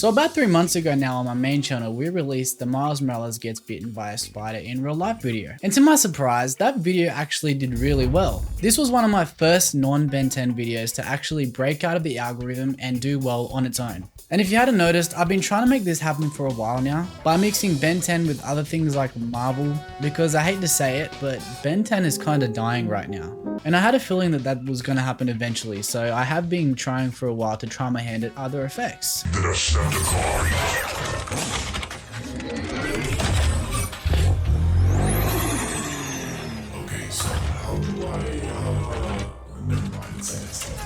So about 3 months ago now on my main channel, we released the Miles Morales gets bitten by a spider in real life video. And to my surprise, that video actually did really well. This was one of my first non-Ben 10 videos to actually break out of the algorithm and do well on its own. And if you hadn't noticed, I've been trying to make this happen for a while now by mixing Ben 10 with other things like Marvel, because I hate to say it, but Ben 10 is kind of dying right now. And I had a feeling that that was going to happen eventually, so I have been trying for a while to try my hand at other effects. Okay, so how do I, never mind, say it.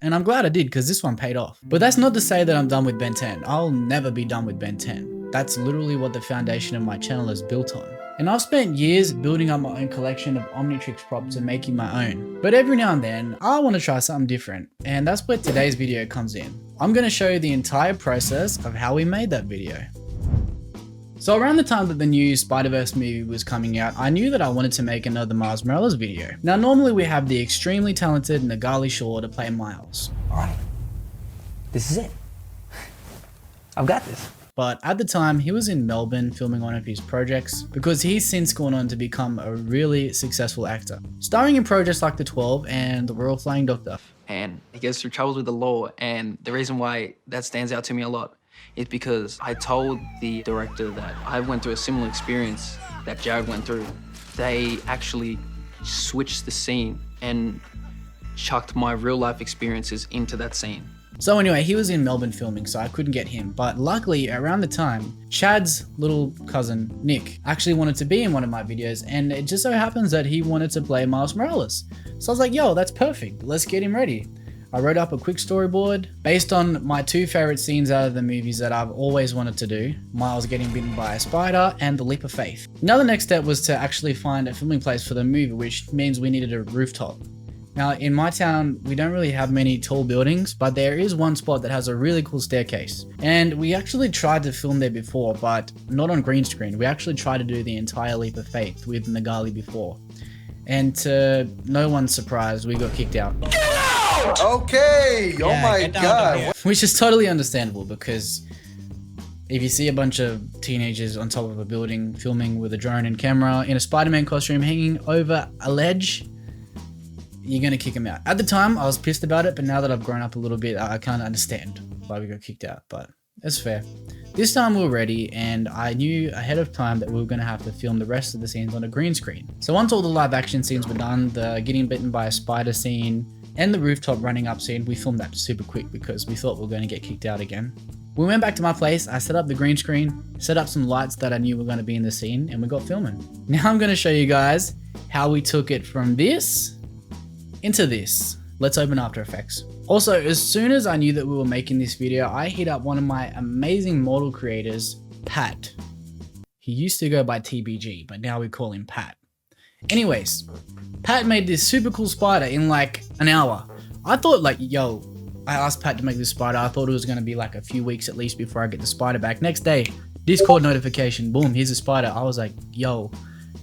And I'm glad I did, because this one paid off. But that's not to say that I'm done with Ben 10. I'll never be done with Ben 10. That's literally what the foundation of my channel is built on. And I've spent years building up my own collection of Omnitrix props and making my own. But every now and then, I want to try something different. And that's where today's video comes in. I'm going to show you the entire process of how we made that video. So around the time that the new Spider-Verse movie was coming out, I knew that I wanted to make another Miles Morales video. Now normally we have the extremely talented Nagali Shaw to play Miles. Alright, this is it. I've got this. But at the time, he was in Melbourne filming one of his projects because he's since gone on to become a really successful actor, starring in projects like The 12 and The Royal Flying Doctor. And he goes through troubles with the law, and the reason why that stands out to me a lot is because I told the director that I went through a similar experience that Jared went through. They actually switched the scene and chucked my real life experiences into that scene. So anyway, he was in Melbourne filming, so I couldn't get him. But luckily, around the time, Chad's little cousin, Nick, actually wanted to be in one of my videos, and it just so happens that he wanted to play Miles Morales. So I was like, yo, that's perfect. Let's get him ready. I wrote up a quick storyboard based on my two favorite scenes out of the movies that I've always wanted to do, Miles getting bitten by a spider and the leap of faith. Now the next step was to actually find a filming place for the movie, which means we needed a rooftop. Now in my town, we don't really have many tall buildings, but there is one spot that has a really cool staircase. And we actually tried to film there before, but not on green screen. We actually tried to do the entire leap of faith with Nagali before. And to no one's surprise, we got kicked out. Okay, oh my god. Which is totally understandable, because if you see a bunch of teenagers on top of a building filming with a drone and camera in a Spider-Man costume hanging over a ledge, you're gonna kick them out. At the time, I was pissed about it, but now that I've grown up a little bit, I can't understand why we got kicked out, but that's fair. This time we were ready, and I knew ahead of time that we were gonna have to film the rest of the scenes on a green screen. So once all the live action scenes were done, the getting bitten by a spider scene, and the rooftop running up scene, we filmed that super quick because we thought we were gonna get kicked out again. We went back to my place, I set up the green screen, set up some lights that I knew were gonna be in the scene, and we got filming. Now I'm gonna show you guys how we took it from this into this. Let's open After Effects. Also, as soon as I knew that we were making this video, I hit up one of my amazing model creators, Pat. He used to go by TBG, but now we call him Pat. Anyways, Pat made this super cool spider in like an hour. I thought like, yo, I asked Pat to make this spider. I thought it was gonna be like a few weeks at least before I get the spider back. Next day, Discord notification, boom, here's a spider. I was like, yo,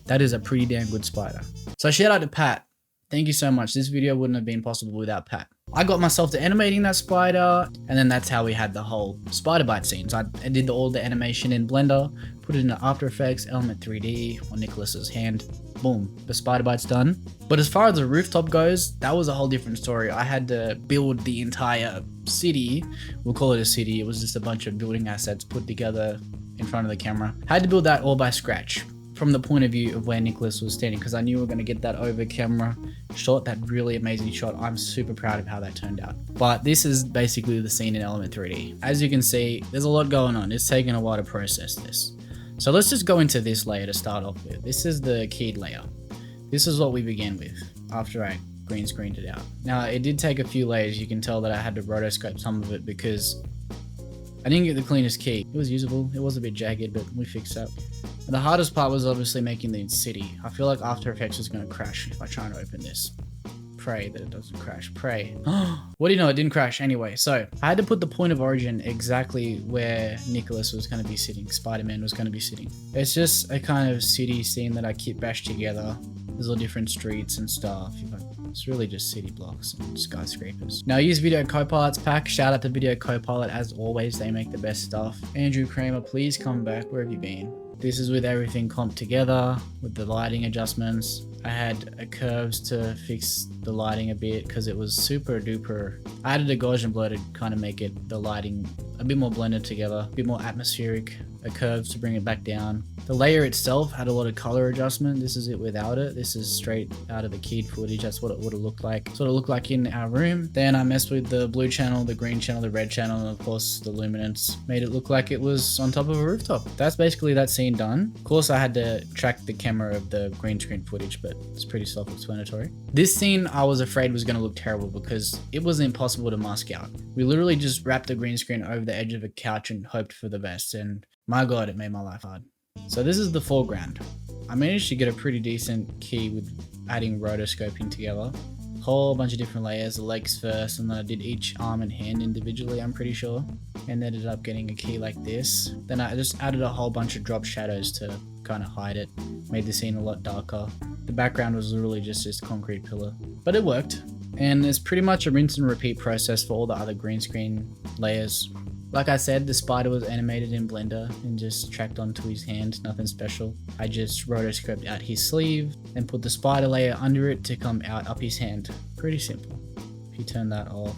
that is a pretty damn good spider. So shout out to Pat. Thank you so much. This video wouldn't have been possible without Pat. I got myself to animating that spider, and then that's how we had the whole spider bite scenes. I did all the animation in Blender, put it into After Effects, Element 3D on Nicholas's hand. Boom, the spider bite's done. But as far as the rooftop goes, that was a whole different story. I had to build the entire city. We'll call it a city. It was just a bunch of building assets put together in front of the camera. I had to build that all by scratch, from the point of view of where Nicholas was standing, because I knew we were going to get that over camera shot, that really amazing shot. I'm super proud of how that turned out. But this is basically the scene in Element 3D. As you can see, there's a lot going on. It's taken a while to process this. So let's just go into this layer to start off with. This is the keyed layer. This is what we began with after I green screened it out. Now it did take a few layers. You can tell that I had to rotoscope some of it because I didn't get the cleanest key. It was usable. It was a bit jagged, but we fixed that. And the hardest part was obviously making the city. I feel like After Effects is going to crash if I try to open this. Pray that it doesn't crash. Pray. What do you know? It didn't crash anyway. So I had to put the point of origin exactly where Nicholas was going to be sitting. Spider-Man was going to be sitting. It's just a kind of city scene that I kit bashed together. There's all different streets and stuff. If I It's really just city blocks and skyscrapers. Now I use Video Copilot's pack. Shout out to Video Copilot as always. They make the best stuff. Andrew Kramer, please come back. Where have you been? This is with everything comped together with the lighting adjustments. I had curves to fix the lighting a bit because it was super duper. I added a Gaussian blur to kind of make it the lighting a bit more blended together, a bit more atmospheric, a curves to bring it back down. The layer itself had a lot of color adjustment. This is it without it. This is straight out of the keyed footage. That's what it would have looked like. That's what it looked like in our room. Then I messed with the blue channel, the green channel, the red channel, and of course the luminance. Made it look like it was on top of a rooftop. That's basically that scene done. Of course I had to track the camera of the green screen footage, but it's pretty self-explanatory. This scene I was afraid was going to look terrible because it was impossible to mask out. We literally just wrapped the green screen over the edge of a couch and hoped for the best, and my god, it made my life hard. So this is the foreground. I managed to get a pretty decent key with adding rotoscoping together. Whole bunch of different layers, the legs first, and then I did each arm and hand individually, I'm pretty sure. And ended up getting a key like this. Then I just added a whole bunch of drop shadows to kind of hide it. Made the scene a lot darker. The background was literally just this concrete pillar. But it worked. And it's pretty much a rinse and repeat process for all the other green screen layers. Like I said, the spider was animated in Blender and just tracked onto his hand, nothing special. I just rotoscoped out his sleeve and put the spider layer under it to come out up his hand. Pretty simple. If you turn that off,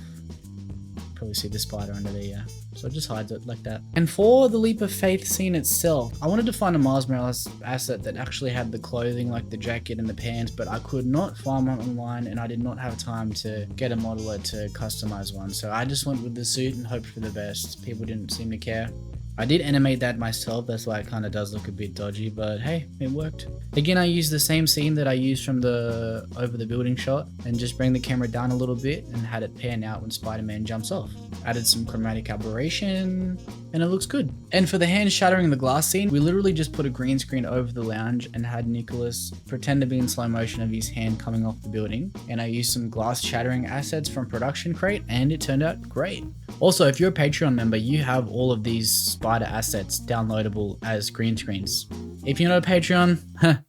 probably see the spider under there, yeah. So it just hides it like that. And for the leap of faith scene itself, I wanted to find a Miles Morales asset that actually had the clothing like the jacket and the pants, but I could not find one online and I did not have time to get a modeler to customize one. So I just went with the suit and hoped for the best. People didn't seem to care. I did animate that myself, that's why it kind of does look a bit dodgy, but hey, it worked. Again, I used the same scene that I used from the over the building shot and just bring the camera down a little bit and had it pan out when Spider-Man jumps off. Added some chromatic aberration and it looks good. And for the hand shattering the glass scene, we literally just put a green screen over the lounge and had Nicholas pretend to be in slow motion of his hand coming off the building. And I used some glass shattering assets from Production Crate and it turned out great. Also, if you're a Patreon member, you have all of these spider assets downloadable as green screens. If you're not a Patreon,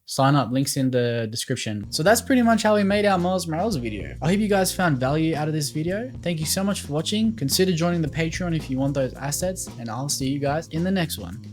sign up, links in the description. So that's pretty much how we made our Miles Morales video. I hope you guys found value out of this video. Thank you so much for watching. Consider joining the Patreon if you want those assets, and I'll see you guys in the next one.